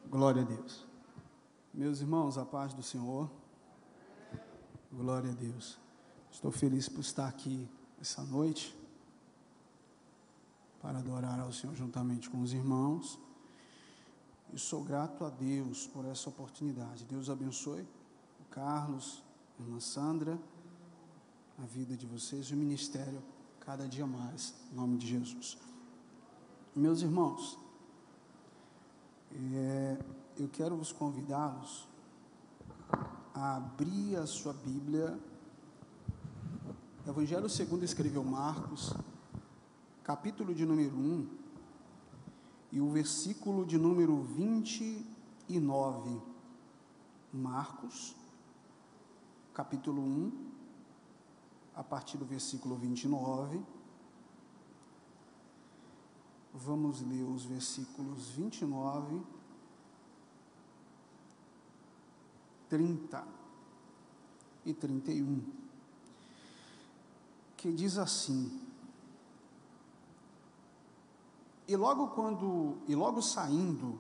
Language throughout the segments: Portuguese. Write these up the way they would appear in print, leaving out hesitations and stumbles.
Glória a Deus. Meus irmãos, a paz do Senhor. Glória a Deus. Estou feliz por estar aqui essa noite para adorar ao Senhor juntamente com os irmãos. E sou grato a Deus por essa oportunidade. Deus abençoe o Carlos, a irmã Sandra, a vida de vocês e o ministério cada dia mais, em nome de Jesus. Meus irmãos, eu quero vos convidá-los a abrir a sua Bíblia, Evangelho segundo escreveu Marcos, capítulo de número 1, e o versículo de número 29, Marcos, capítulo 1, a partir do versículo 29, vamos ler os versículos 29, 30 e 31, que diz assim: E logo saindo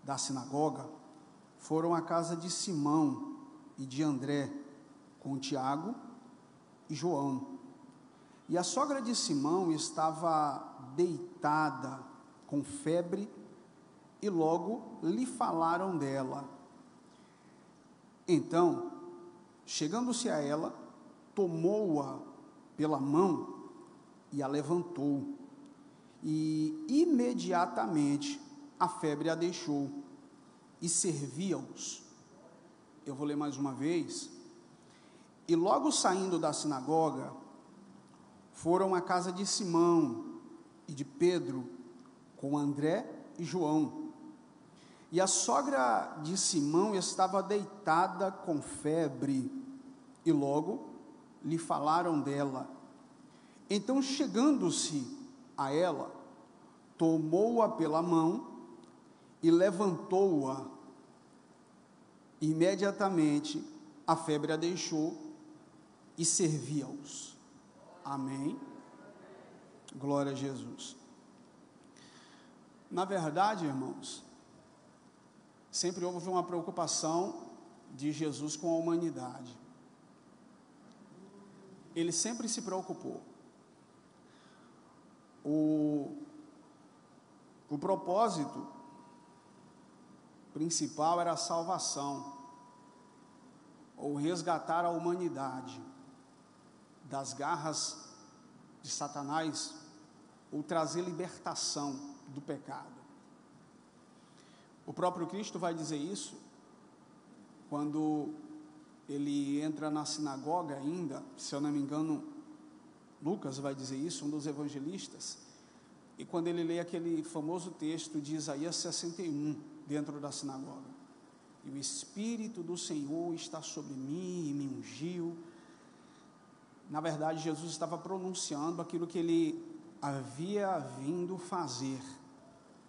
da sinagoga, foram à casa de Simão e de André, com Tiago e João. E a sogra de Simão estava deitada com febre, e logo lhe falaram dela. Então, chegando-se a ela, tomou-a pela mão e a levantou, e imediatamente a febre a deixou, e servia-os. Eu vou ler mais uma vez. E logo saindo da sinagoga, foram à casa de Simão e de Pedro, com André e João. E a sogra de Simão estava deitada com febre, e logo lhe falaram dela. Então, chegando-se a ela, tomou-a pela mão e levantou-a. Imediatamente a febre a deixou e servia-os. Amém? Glória a Jesus. Na verdade, irmãos, sempre houve uma preocupação de Jesus com a humanidade. Ele sempre se preocupou. O propósito principal era a salvação, ou resgatar a humanidade das garras de Satanás, ou trazer libertação do pecado. O próprio Cristo vai dizer isso quando ele entra na sinagoga ainda, se eu não me engano, Lucas vai dizer isso, um dos evangelistas, e quando ele lê aquele famoso texto de Isaías 61, dentro da sinagoga, e o Espírito do Senhor está sobre mim e me ungiu. Na verdade, Jesus estava pronunciando aquilo que ele havia vindo fazer,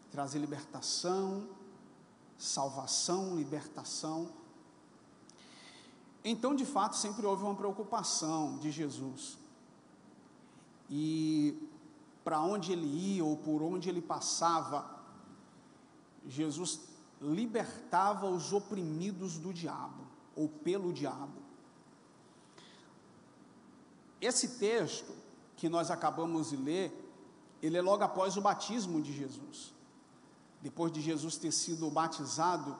trazer libertação, salvação, libertação. Então, de fato, sempre houve uma preocupação de Jesus, e para onde ele ia ou por onde ele passava, Jesus libertava os oprimidos do diabo, ou pelo diabo. Esse texto que nós acabamos de ler, ele é logo após o batismo de Jesus. Depois de Jesus ter sido batizado,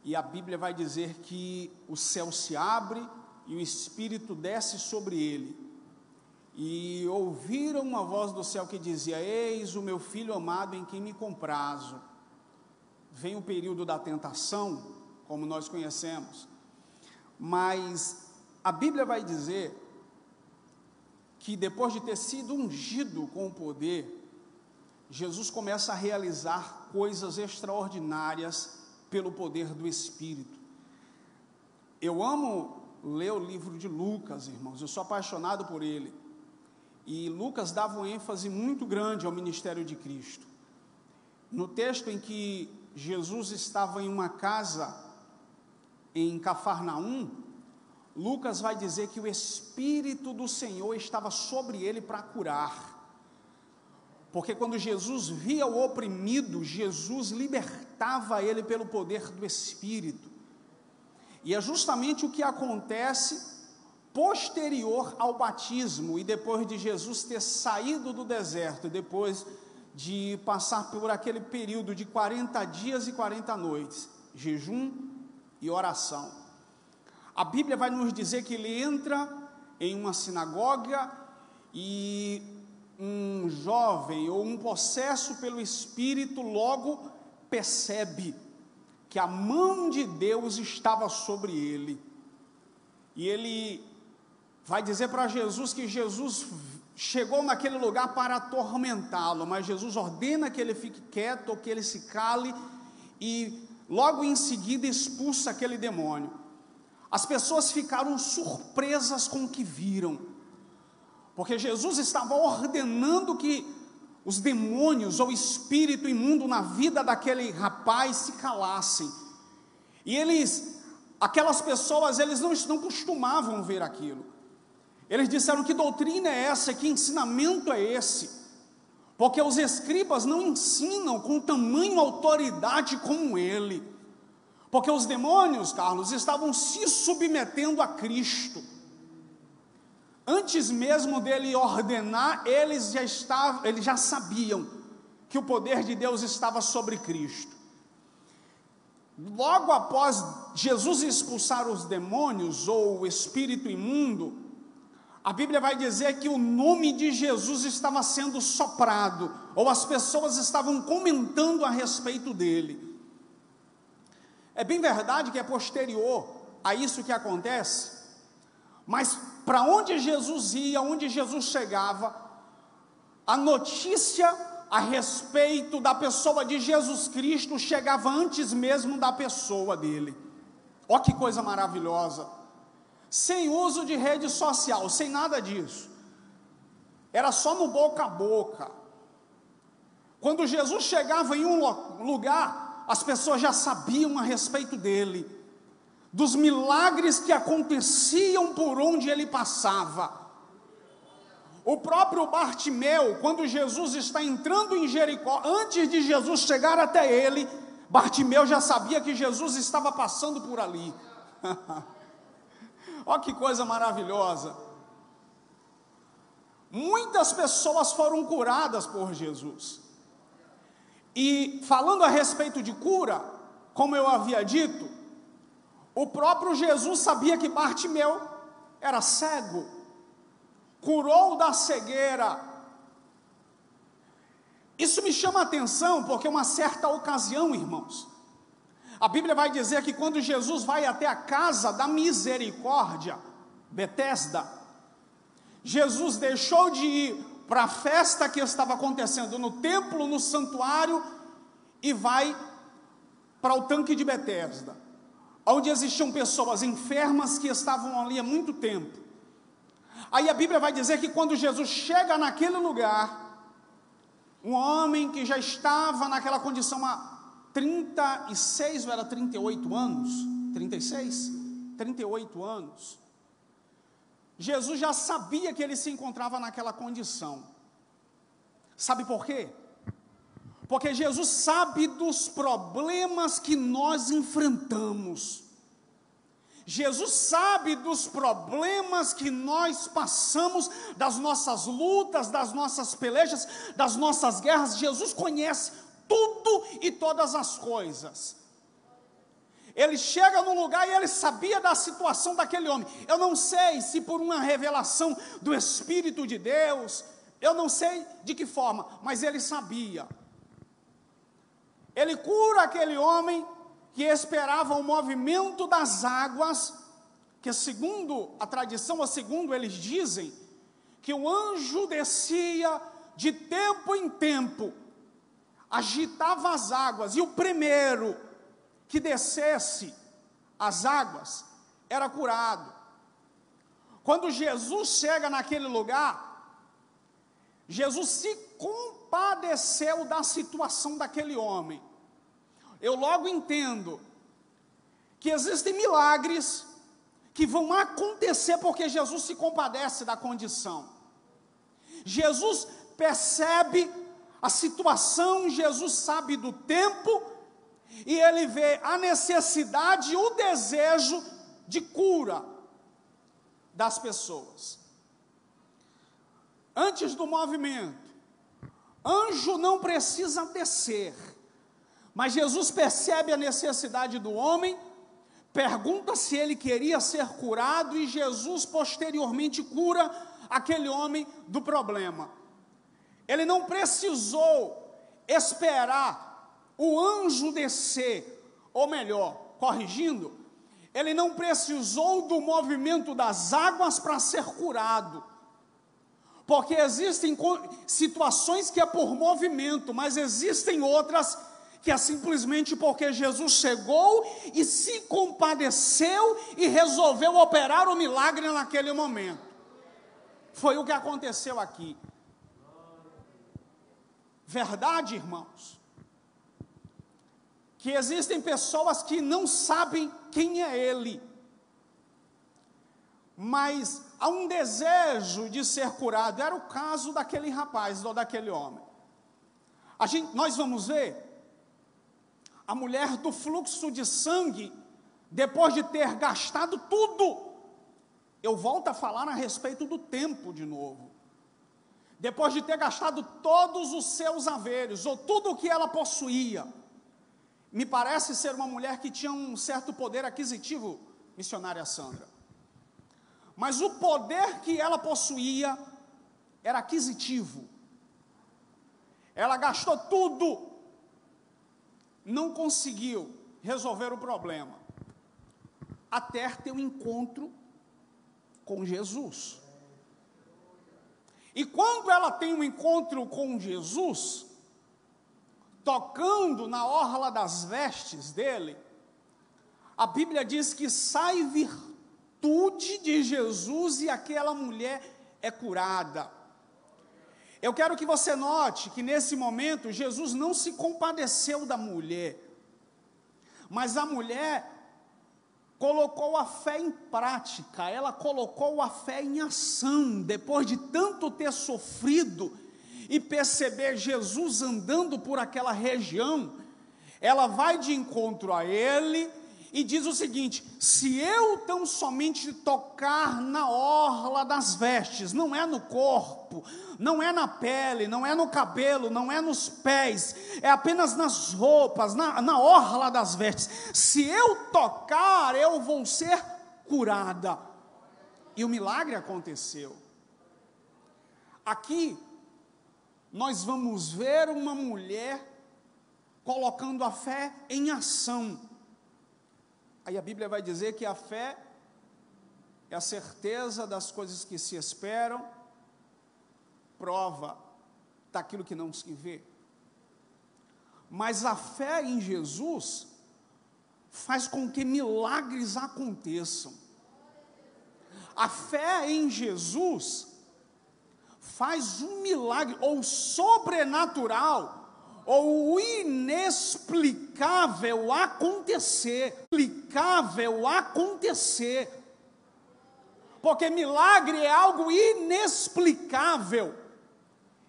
e a Bíblia vai dizer que o céu se abre e o Espírito desce sobre ele. E ouviram uma voz do céu que dizia: Eis o meu filho amado em quem me comprazo. Vem o período da tentação, como nós conhecemos, mas a Bíblia vai dizer que depois de ter sido ungido com o poder, Jesus começa a realizar coisas extraordinárias pelo poder do Espírito. Eu amo ler o livro de Lucas, irmãos, eu sou apaixonado por ele, e Lucas dava um ênfase muito grande ao ministério de Cristo. No texto em que Jesus estava em uma casa em Cafarnaum, Lucas vai dizer que o Espírito do Senhor estava sobre ele para curar, porque quando Jesus via o oprimido, Jesus libertava libertava ele pelo poder do Espírito. E é justamente o que acontece posterior ao batismo, e depois de Jesus ter saído do deserto, depois de passar por aquele período de 40 dias e 40 noites, jejum e oração. A Bíblia vai nos dizer que ele entra em uma sinagoga e um jovem ou um possesso pelo Espírito logo percebe que a mão de Deus estava sobre ele. E ele vai dizer para Jesus que Jesus chegou naquele lugar para atormentá-lo, mas Jesus ordena que ele fique quieto, que ele se cale, e logo em seguida expulsa aquele demônio. As pessoas ficaram surpresas com o que viram, porque Jesus estava ordenando que os demônios ou espírito imundo na vida daquele rapaz se calassem. E aquelas pessoas, eles não costumavam ver aquilo. Eles disseram: que doutrina é essa? Que ensinamento é esse? Porque os escribas não ensinam com tamanha autoridade como ele. Porque os demônios, Carlos, estavam se submetendo a Cristo. Antes mesmo dele ordenar, eles já sabiam que o poder de Deus estava sobre Cristo. Logo após Jesus expulsar os demônios ou o espírito imundo, a Bíblia vai dizer que o nome de Jesus estava sendo soprado, ou as pessoas estavam comentando a respeito dele. É bem verdade que é posterior a isso que acontece, mas para onde Jesus ia, onde Jesus chegava, a notícia a respeito da pessoa de Jesus Cristo chegava antes mesmo da pessoa dele. Ó, que coisa maravilhosa! Sem uso de rede social, sem nada disso, era só no boca a boca. Quando Jesus chegava em um lugar, as pessoas já sabiam a respeito dele, dos milagres que aconteciam por onde ele passava. O próprio Bartimeu, quando Jesus está entrando em Jericó, antes de Jesus chegar até ele, Bartimeu já sabia que Jesus estava passando por ali. Olha que coisa maravilhosa. Muitas pessoas foram curadas por Jesus. E falando a respeito de cura, como eu havia dito, o próprio Jesus sabia que Bartimeu era cego, curou da cegueira. Isso me chama a atenção, porque uma certa ocasião, irmãos, a Bíblia vai dizer que quando Jesus vai até a casa da misericórdia, Betesda, Jesus deixou de ir para a festa que estava acontecendo no templo, no santuário, e vai para o tanque de Betesda, onde existiam pessoas enfermas que estavam ali há muito tempo. Aí a Bíblia vai dizer que quando Jesus chega naquele lugar, um homem que já estava naquela condição há 36 ou era 38 anos, 36? 38 anos, Jesus já sabia que ele se encontrava naquela condição. Sabe por quê? Porque Jesus sabe dos problemas que nós enfrentamos. Jesus sabe dos problemas que nós passamos, das nossas lutas, das nossas pelejas, das nossas guerras. Jesus conhece tudo e todas as coisas. Ele chega no lugar e ele sabia da situação daquele homem. Eu não sei se por uma revelação do Espírito de Deus, eu não sei de que forma, mas ele sabia. Ele cura aquele homem que esperava o movimento das águas, que segundo a tradição, ou segundo eles dizem, que o anjo descia de tempo em tempo, agitava as águas, e o primeiro que descesse as águas era curado. Quando Jesus chega naquele lugar, Jesus se compadeceu da situação daquele homem. Eu logo entendo que existem milagres que vão acontecer porque Jesus se compadece da condição. Jesus percebe a situação, Jesus sabe do tempo, e ele vê a necessidade e o desejo de cura das pessoas. Antes do movimento, anjo não precisa descer, mas Jesus percebe a necessidade do homem, pergunta se ele queria ser curado, e Jesus posteriormente cura aquele homem do problema. Ele não precisou esperar o anjo descer, ou melhor, corrigindo, ele não precisou do movimento das águas para ser curado, porque existem situações que é por movimento, mas existem outras que é simplesmente porque Jesus chegou e se compadeceu e resolveu operar o milagre naquele momento. Foi o que aconteceu aqui. Verdade, irmãos, que existem pessoas que não sabem quem é Ele, mas há um desejo de ser curado. Era o caso daquele rapaz ou daquele homem. Nós vamos ver a mulher do fluxo de sangue, depois de ter gastado tudo. Eu volto a falar a respeito do tempo de novo. Depois de ter gastado todos os seus haveres, ou tudo o que ela possuía, me parece ser uma mulher que tinha um certo poder aquisitivo, missionária Sandra. Mas o poder que ela possuía era aquisitivo. Ela gastou tudo, não conseguiu resolver o problema, até ter um encontro com Jesus. E quando ela tem um encontro com Jesus, tocando na orla das vestes dele, a Bíblia diz que sai virtude de Jesus e aquela mulher é curada. Eu quero que você note que nesse momento Jesus não se compadeceu da mulher, mas a mulher colocou a fé em prática, ela colocou a fé em ação, depois de tanto ter sofrido e perceber Jesus andando por aquela região, ela vai de encontro a ele e diz o seguinte: se eu tão somente tocar na orla das vestes, não é no corpo, não é na pele, não é no cabelo, não é nos pés, é apenas nas roupas, na orla das vestes, se eu tocar, eu vou ser curada. E o milagre aconteceu. Aqui, nós vamos ver uma mulher colocando a fé em ação. Aí a Bíblia vai dizer que a fé é a certeza das coisas que se esperam, prova daquilo que não se vê. Mas a fé em Jesus faz com que milagres aconteçam. A fé em Jesus faz um milagre, ou sobrenatural, ou o inexplicável acontecer. Porque milagre é algo inexplicável.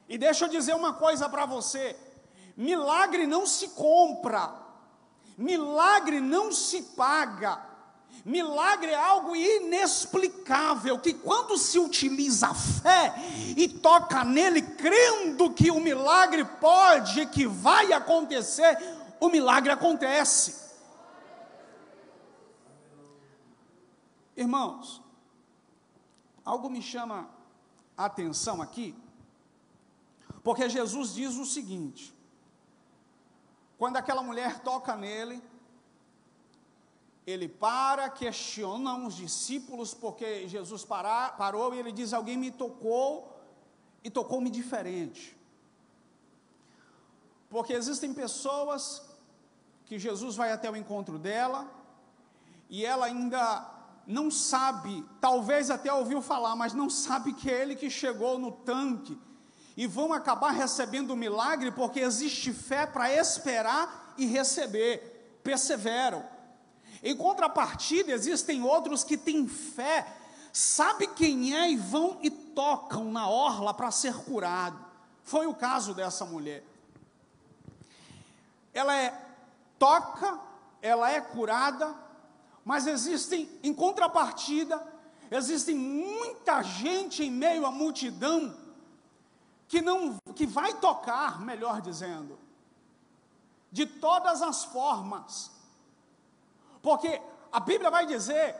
E deixa eu dizer uma coisa para você: milagre não se compra, milagre não se paga, milagre é algo inexplicável, que quando se utiliza a fé e toca nele, crendo que o milagre pode, que vai acontecer, o milagre acontece. Irmãos, algo me chama a atenção aqui, porque Jesus diz o seguinte: quando aquela mulher toca nele, ele para, questiona os discípulos, porque Jesus parou e ele diz: alguém me tocou, e tocou-me diferente. Porque existem pessoas que Jesus vai até o encontro dela, e ela ainda não sabe, talvez até ouviu falar, mas não sabe que é ele que chegou no tanque, e vão acabar recebendo o milagre, porque existe fé para esperar e receber, perseveram. Em contrapartida, existem outros que têm fé, sabe quem é e vão e tocam na orla para ser curado. Foi o caso dessa mulher. Ela é toca, ela é curada, mas existem, em contrapartida, existe muita gente em meio à multidão que vai tocar, melhor dizendo, de todas as formas, porque a Bíblia vai dizer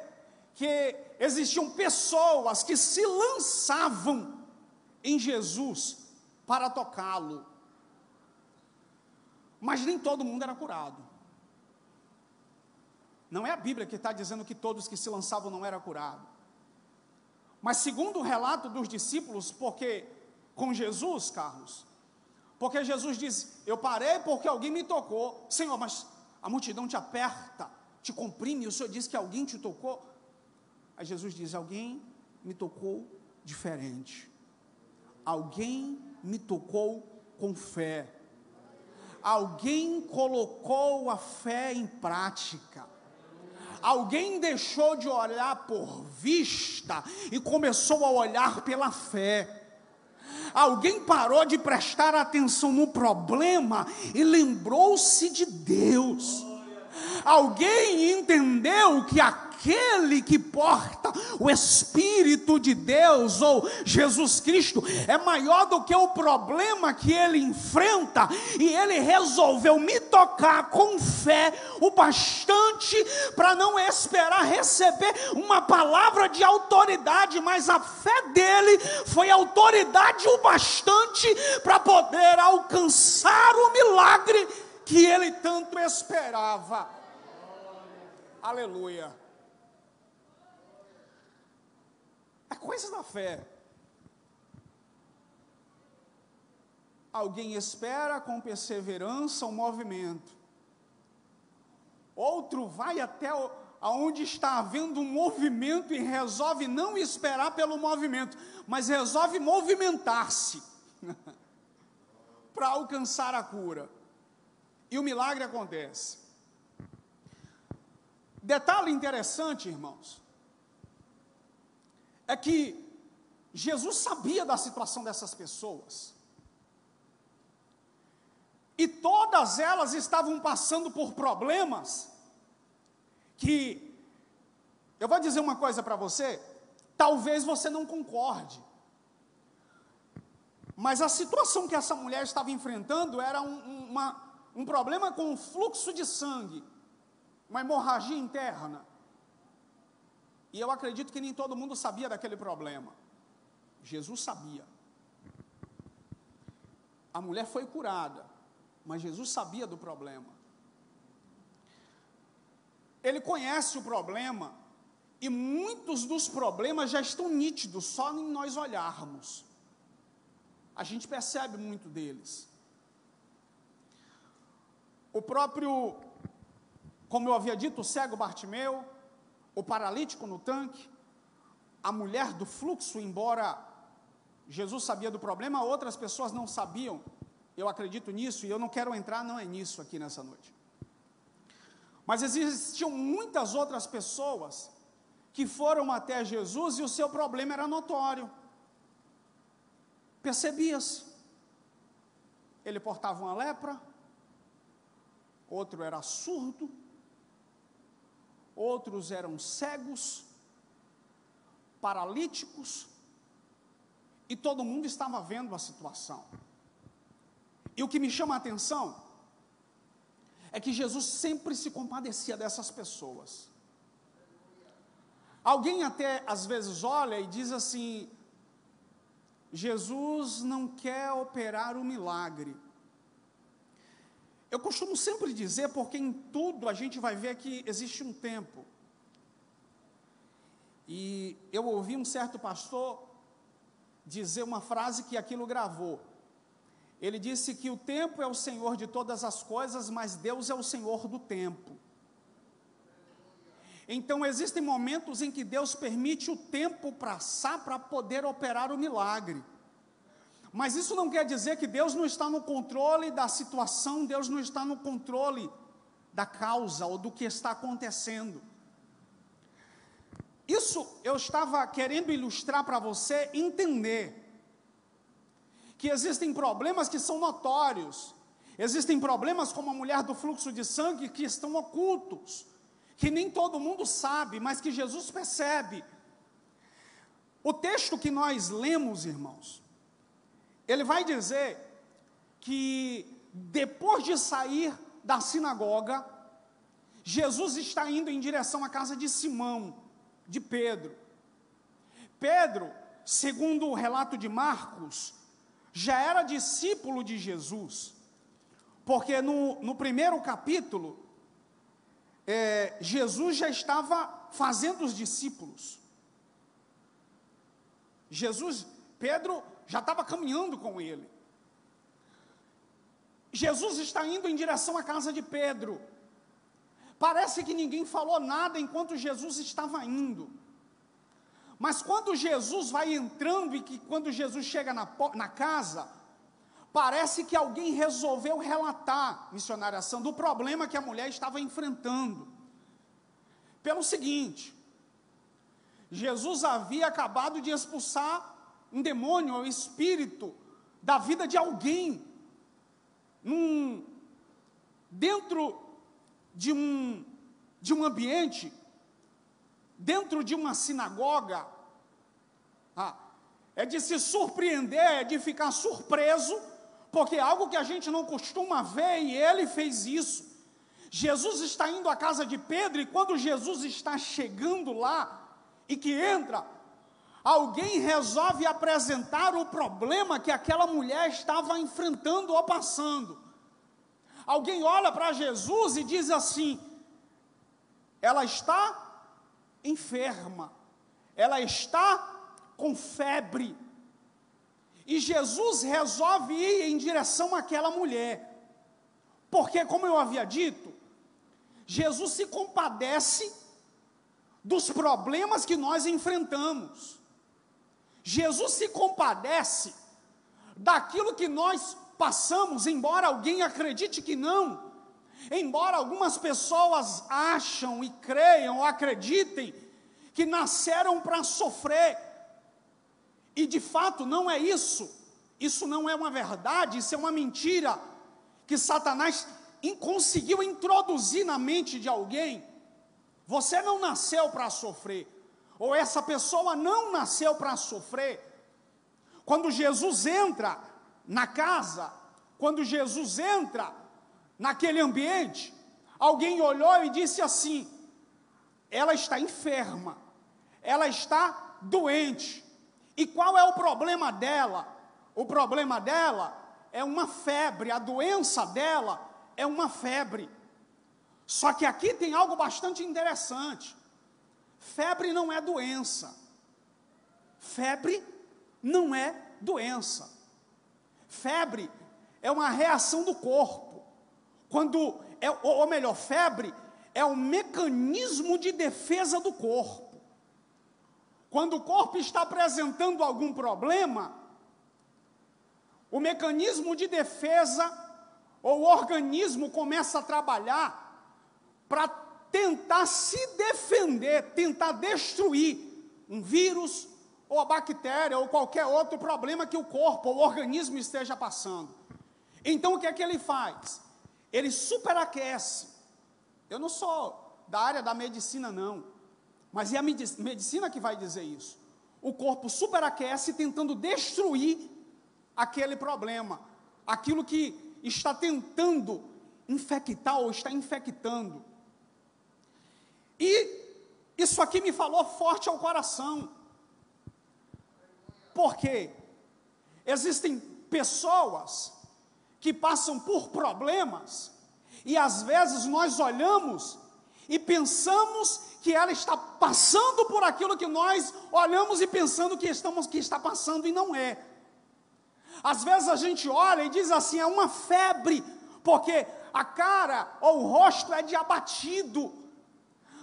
que existiam pessoas que se lançavam em Jesus para tocá-lo, mas nem todo mundo era curado. Não é a Bíblia que está dizendo que todos que se lançavam não eram curados, mas segundo o relato dos discípulos, porque com Jesus, Carlos, porque Jesus diz, eu parei porque alguém me tocou. Senhor, mas a multidão te aperta, te comprime, e o Senhor diz que alguém te tocou. Aí Jesus diz, alguém me tocou diferente, alguém me tocou com fé, alguém colocou a fé em prática, alguém deixou de olhar por vista e começou a olhar pela fé. Alguém parou de prestar atenção no problema e lembrou-se de Deus. Alguém entendeu que aquele que porta o Espírito de Deus, ou Jesus Cristo, é maior do que o problema que ele enfrenta, e ele resolveu me tocar com fé o bastante para não esperar receber uma palavra de autoridade, mas a fé dele foi autoridade o bastante para poder alcançar o milagre que ele tanto esperava. Aleluia. É coisa da fé. Alguém espera com perseverança o movimento. Outro vai até aonde está havendo um movimento e resolve não esperar pelo movimento, mas resolve movimentar-se para alcançar a cura. E o milagre acontece. Detalhe interessante, irmãos, é que Jesus sabia da situação dessas pessoas, e todas elas estavam passando por problemas, que, eu vou dizer uma coisa para você, talvez você não concorde, mas a situação que essa mulher estava enfrentando era um problema com fluxo de sangue, uma hemorragia interna. E eu acredito que nem todo mundo sabia daquele problema. Jesus sabia. A mulher foi curada, mas Jesus sabia do problema. Ele conhece o problema, e muitos dos problemas já estão nítidos, só em nós olharmos. A gente percebe muito deles. O próprio, como eu havia dito, o cego Bartimeu, o paralítico no tanque, a mulher do fluxo, embora Jesus sabia do problema, outras pessoas não sabiam. Eu acredito nisso, e eu não quero entrar, não é nisso aqui nessa noite. Mas existiam muitas outras pessoas que foram até Jesus e o seu problema era notório. Percebia-se. Ele portava uma lepra, outro era surdo, outros eram cegos, paralíticos, e todo mundo estava vendo a situação. E o que me chama a atenção é que Jesus sempre se compadecia dessas pessoas. Alguém até às vezes olha e diz assim, Jesus não quer operar o milagre. Eu costumo sempre dizer, porque em tudo a gente vai ver que existe um tempo. E eu ouvi um certo pastor dizer uma frase que aquilo gravou. Ele disse que o tempo é o Senhor de todas as coisas, mas Deus é o Senhor do tempo. Então existem momentos em que Deus permite o tempo passar para poder operar o milagre. Mas isso não quer dizer que Deus não está no controle da situação, Deus não está no controle da causa ou do que está acontecendo. Isso eu estava querendo ilustrar para você entender que existem problemas que são notórios, Existem problemas como a mulher do fluxo de sangue que estão ocultos, que nem todo mundo sabe, mas que Jesus percebe. O texto que nós lemos, irmãos, ele vai dizer que depois de sair da sinagoga, Jesus está indo em direção à casa de Simão, de Pedro. Pedro, segundo o relato de Marcos, já era discípulo de Jesus, porque no primeiro capítulo, Jesus já estava fazendo os discípulos. Pedro já estava caminhando com ele. Jesus está indo em direção à casa de Pedro. Parece que ninguém falou nada enquanto Jesus estava indo. Mas quando Jesus vai entrando e quando Jesus chega na casa, parece que alguém resolveu relatar, missionária Sandra, o problema que a mulher estava enfrentando. Pelo seguinte, Jesus havia acabado de expulsar um demônio, um espírito, da vida de alguém, dentro de um ambiente, dentro de uma sinagoga. É de se surpreender, é de ficar surpreso, porque é algo que a gente não costuma ver, e ele fez isso. Jesus está indo à casa de Pedro, e quando Jesus está chegando lá, e que entra, alguém resolve apresentar o problema que aquela mulher estava enfrentando ou passando. Alguém olha para Jesus e diz assim: ela está enferma, ela está com febre. E Jesus resolve ir em direção àquela mulher, porque, como eu havia dito, Jesus se compadece dos problemas que nós enfrentamos. Jesus se compadece daquilo que nós passamos, embora alguém acredite que não, embora algumas pessoas acham e creiam ou acreditem que nasceram para sofrer, e de fato não é isso. Isso não é uma verdade, isso é uma mentira que Satanás conseguiu introduzir na mente de alguém. Você não nasceu para sofrer, ou essa pessoa não nasceu para sofrer. Quando Jesus entra na casa, quando Jesus entra naquele ambiente, alguém olhou e disse assim: ela está enferma, ela está doente. E qual é o problema dela? O problema dela é uma febre, a doença dela é uma febre. Só que aqui tem algo bastante interessante. Febre não é doença. Febre não é doença. Febre é uma reação do corpo. Ou melhor, febre é um mecanismo de defesa do corpo. Quando o corpo está apresentando algum problema, o mecanismo de defesa ou o organismo começa a trabalhar para tentar se defender, tentar destruir um vírus, ou a bactéria, ou qualquer outro problema que o corpo, ou o organismo esteja passando. Então, o que é que ele faz? Ele superaquece. Eu não sou da área da medicina, não, mas é a medicina que vai dizer isso. O corpo superaquece tentando destruir aquele problema, aquilo que está tentando infectar ou está infectando. E isso aqui me falou forte ao coração, porque existem pessoas que passam por problemas, e às vezes nós olhamos e pensamos que ela está passando por aquilo que nós olhamos e pensando que está passando, e não é. Às vezes a gente olha e diz assim: é uma febre, porque a cara ou o rosto é de abatido.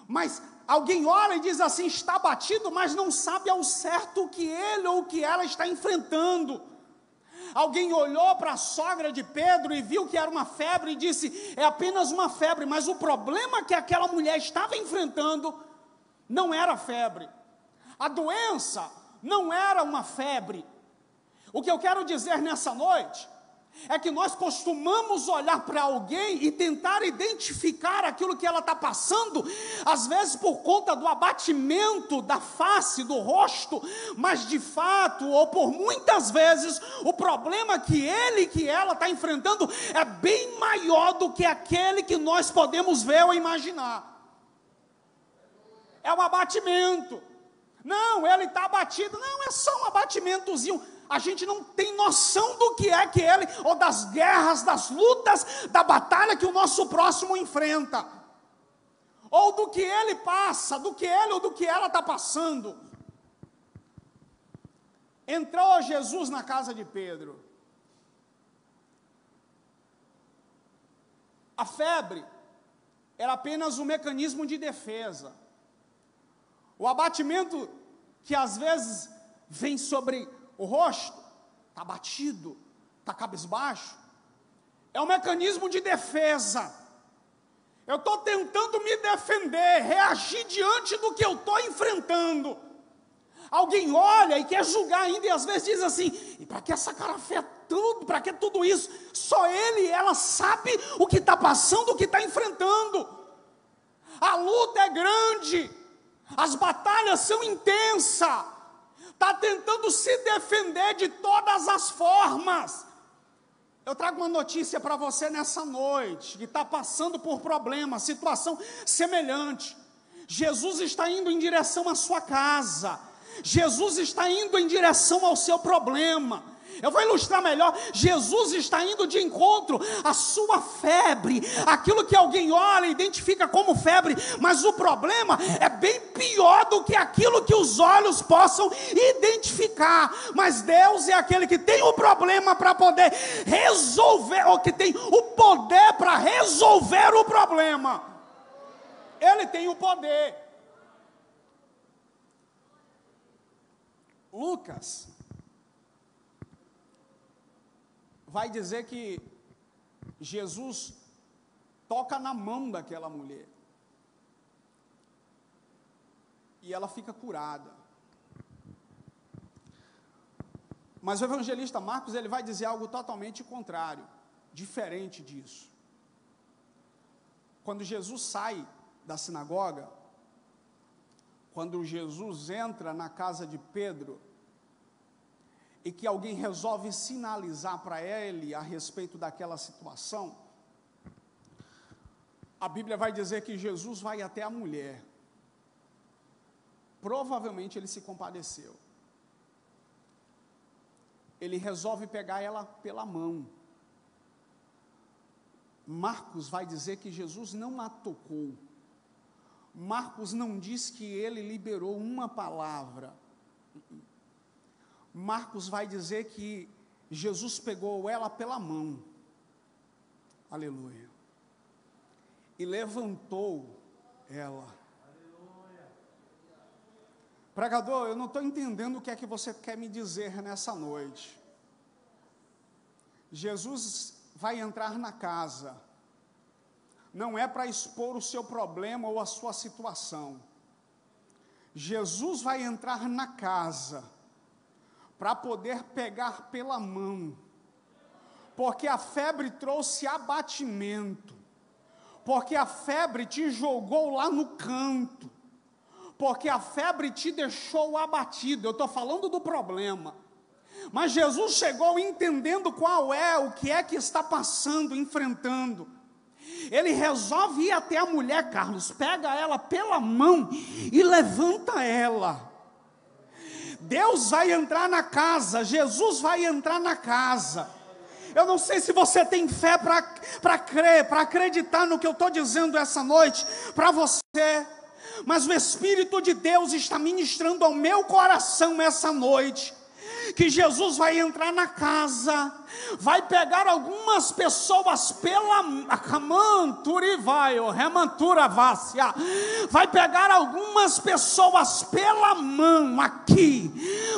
Mas alguém olha e diz assim: está abatido, mas não sabe ao certo o que ele ou o que ela está enfrentando. Alguém olhou para a sogra de Pedro e viu que era uma febre e disse: é apenas uma febre, mas o problema que aquela mulher estava enfrentando não era febre. A doença não era uma febre. O que eu quero dizer nessa noite é que nós costumamos olhar para alguém e tentar identificar aquilo que ela está passando, às vezes por conta do abatimento da face, do rosto, mas de fato, ou por muitas vezes, o problema que ele, que ela está enfrentando é bem maior do que aquele que nós podemos ver ou imaginar. É um abatimento. Não, ele está abatido. Não, é só um abatimentozinho. A gente não tem noção do que ele, ou das guerras, das lutas, da batalha que o nosso próximo enfrenta, ou do que ele passa, do que ele ou do que ela está passando. Entrou Jesus na casa de Pedro. A febre era apenas um mecanismo de defesa. O abatimento que às vezes vem sobre o rosto, está abatido, está cabisbaixo, é um mecanismo de defesa. Eu estou tentando me defender, reagir diante do que eu estou enfrentando. Alguém olha e quer julgar ainda, e às vezes diz assim: e para que essa cara feia tudo, para que tudo isso? Só ele e ela sabe o que está passando, o que está enfrentando. A luta é grande, as batalhas são intensas, está tentando se defender de todas as formas. Eu trago uma notícia para você nessa noite, que está passando por problemas, situação semelhante. Jesus está indo em direção à sua casa, Jesus está indo em direção ao seu problema. Eu vou ilustrar melhor. Jesus está indo de encontro à sua febre, aquilo que alguém olha e identifica como febre, mas o problema é bem pior do que aquilo que os olhos possam identificar. Mas Deus é aquele que tem o problema para poder resolver, ou que tem o poder para resolver o problema. Ele tem o poder. Lucas vai dizer que Jesus toca na mão daquela mulher e ela fica curada. Mas o evangelista Marcos, ele vai dizer algo totalmente contrário, diferente disso. Quando Jesus sai da sinagoga, quando Jesus entra na casa de Pedro, e que alguém resolve sinalizar para ele a respeito daquela situação, a Bíblia vai dizer que Jesus vai até a mulher. Provavelmente ele se compadeceu. Ele resolve pegar ela pela mão. Marcos vai dizer que Jesus não a tocou. Marcos não diz que ele liberou uma palavra. Marcos vai dizer que Jesus pegou ela pela mão, aleluia, e levantou ela. Aleluia. Pregador, eu não estou entendendo o que é que você quer me dizer nessa noite. Jesus vai entrar na casa, não é para expor o seu problema ou a sua situação. Jesus vai entrar na casa para poder pegar pela mão, porque a febre trouxe abatimento, porque a febre te jogou lá no canto, porque a febre te deixou abatido. Eu estou falando do problema, mas Jesus chegou entendendo qual é, o que é que está passando, enfrentando. Ele resolve ir até a mulher, Carlos, pega ela pela mão e levanta ela. Deus vai entrar na casa, Jesus vai entrar na casa. Eu não sei se você tem fé para crer, para acreditar no que eu estou dizendo essa noite para você, mas o Espírito de Deus está ministrando ao meu coração essa noite, que Jesus vai entrar na casa, vai pegar algumas pessoas pela vai pegar algumas pessoas pela mão aqui,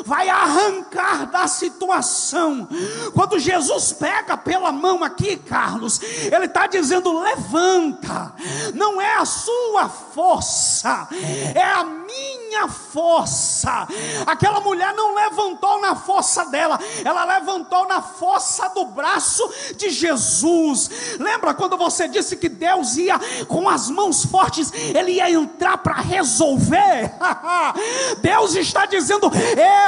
vai arrancar da situação. Quando Jesus pega pela mão aqui, Carlos, ele está dizendo: levanta, não é a sua força, é a minha minha força. Aquela mulher não levantou na força dela, ela levantou na força do braço de Jesus. Lembra quando você disse que Deus ia com as mãos fortes, Ele ia entrar para resolver? Deus está dizendo: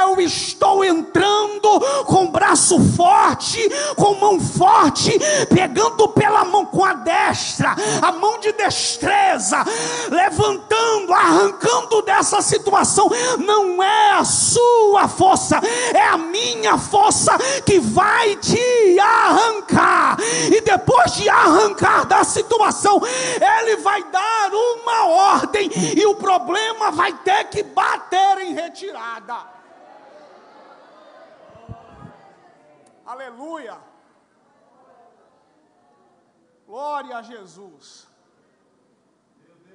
eu estou entrando com braço forte, com mão forte, pegando pela mão com a destra, a mão de destreza, levantando, arrancando dessa situação. Não é a sua força, é a minha força que vai te arrancar. E depois de arrancar da situação, Ele vai dar uma ordem e o problema vai ter que bater em retirada. Aleluia. Glória a Jesus.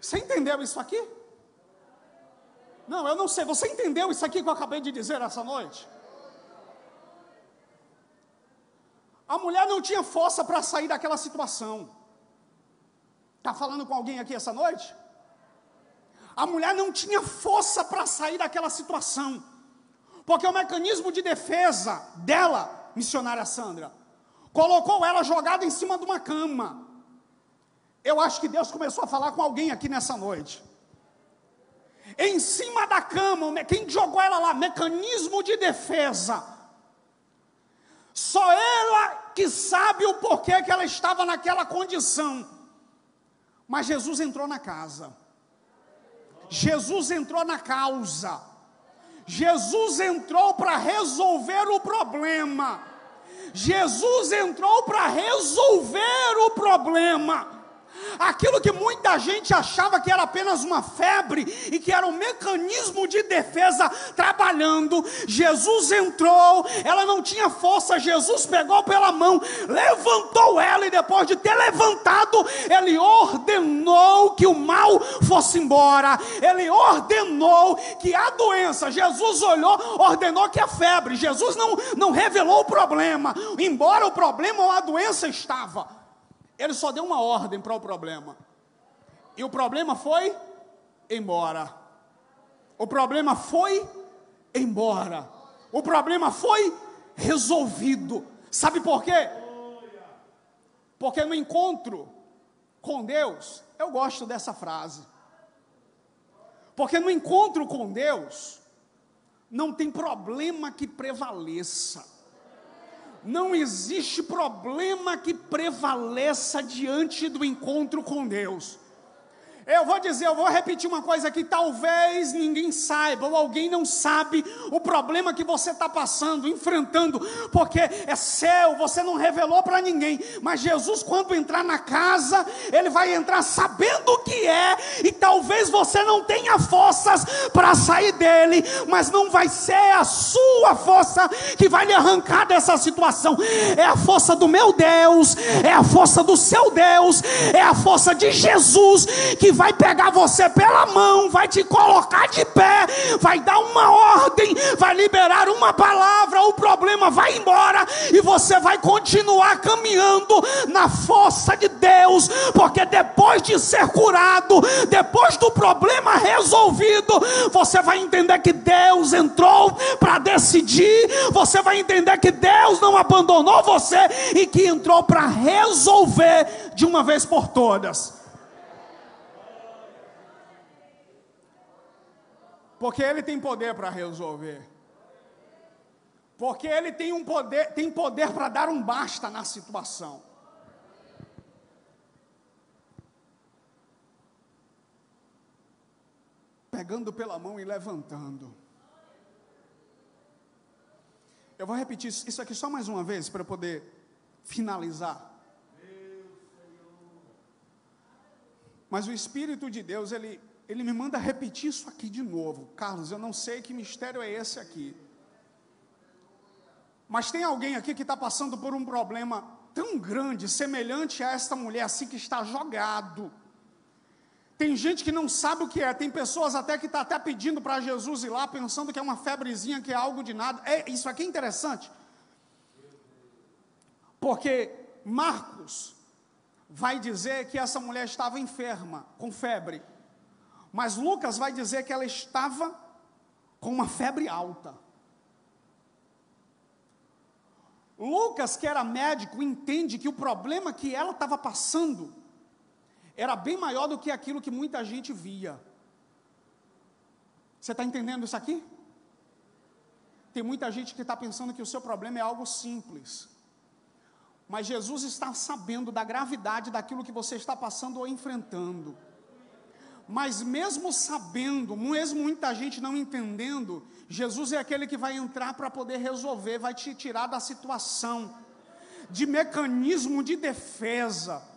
Você entendeu isso aqui? Não, eu não sei. Você entendeu isso aqui que eu acabei de dizer essa noite? A mulher não tinha força para sair daquela situação. Está falando com alguém aqui essa noite? A mulher não tinha força para sair daquela situação, porque o mecanismo de defesa dela, missionária Sandra, colocou ela jogada em cima de uma cama. Eu acho que Deus começou a falar com alguém aqui nessa noite. Em cima da cama, quem jogou ela lá? Mecanismo de defesa. Só ela que sabe o porquê que ela estava naquela condição. Mas Jesus entrou na casa. Jesus entrou na causa. Jesus entrou para resolver o problema. Jesus entrou para resolver o problema. Aquilo que muita gente achava que era apenas uma febre e que era um mecanismo de defesa trabalhando, Jesus entrou, ela não tinha força, Jesus pegou pela mão, levantou ela e depois de ter levantado, Ele ordenou que o mal fosse embora, Ele ordenou que a doença, Jesus olhou, ordenou que a febre, Jesus não revelou o problema, embora o problema ou a doença estava. Ele só deu uma ordem para o problema. E o problema foi embora. O problema foi embora. O problema foi resolvido. Sabe por quê? Porque no encontro com Deus, eu gosto dessa frase. Porque no encontro com Deus, não tem problema que prevaleça. Não existe problema que prevaleça diante do encontro com Deus. Eu vou repetir uma coisa que talvez ninguém saiba, ou alguém não sabe o problema que você está passando, enfrentando, porque é seu, você não revelou para ninguém, mas Jesus, quando entrar na casa, Ele vai entrar sabendo o que é, e talvez você não tenha forças para sair dele, mas não vai ser a sua força que vai lhe arrancar dessa situação, é a força do meu Deus, é a força do seu Deus, é a força de Jesus, que vai pegar você pela mão, vai te colocar de pé, vai dar uma ordem, vai liberar uma palavra, o problema vai embora e você vai continuar caminhando na força de Deus, porque depois de ser curado, depois do problema resolvido, você vai entender que Deus entrou para decidir, você vai entender que Deus não abandonou você e que entrou para resolver de uma vez por todas. Porque Ele tem poder para resolver. Porque Ele tem poder para dar um basta na situação. Pegando pela mão e levantando. Eu vou repetir isso aqui só mais uma vez para poder finalizar. Mas o Espírito de Deus, Ele me manda repetir isso aqui de novo. Carlos, eu não sei que mistério é esse aqui. Mas tem alguém aqui que está passando por um problema tão grande, semelhante a esta mulher assim que está jogado. Tem gente que não sabe o que é. Tem pessoas até que estão até pedindo para Jesus ir lá, pensando que é uma febrezinha, que é algo de nada. Isso aqui é interessante. Porque Marcos vai dizer que essa mulher estava enferma, com febre. Mas Lucas vai dizer que ela estava com uma febre alta. Lucas, que era médico, entende que o problema que ela estava passando era bem maior do que aquilo que muita gente via. Você está entendendo isso aqui? Tem muita gente que está pensando que o seu problema é algo simples. Mas Jesus está sabendo da gravidade daquilo que você está passando ou enfrentando. Mas mesmo sabendo, mesmo muita gente não entendendo, Jesus é aquele que vai entrar para poder resolver, vai te tirar da situação de mecanismo de defesa.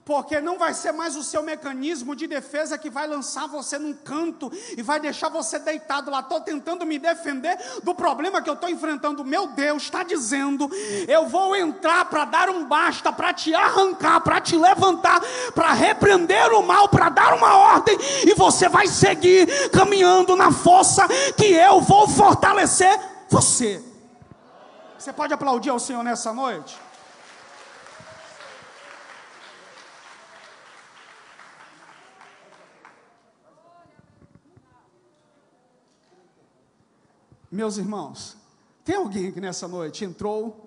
Porque não vai ser mais o seu mecanismo de defesa que vai lançar você num canto e vai deixar você deitado lá. Estou tentando me defender do problema que eu estou enfrentando. Meu Deus está dizendo, eu vou entrar para dar um basta, para te arrancar, para te levantar, para repreender o mal, para dar uma ordem, e você vai seguir caminhando na força que eu vou fortalecer você. Você pode aplaudir ao Senhor nessa noite? Meus irmãos, tem alguém que nessa noite entrou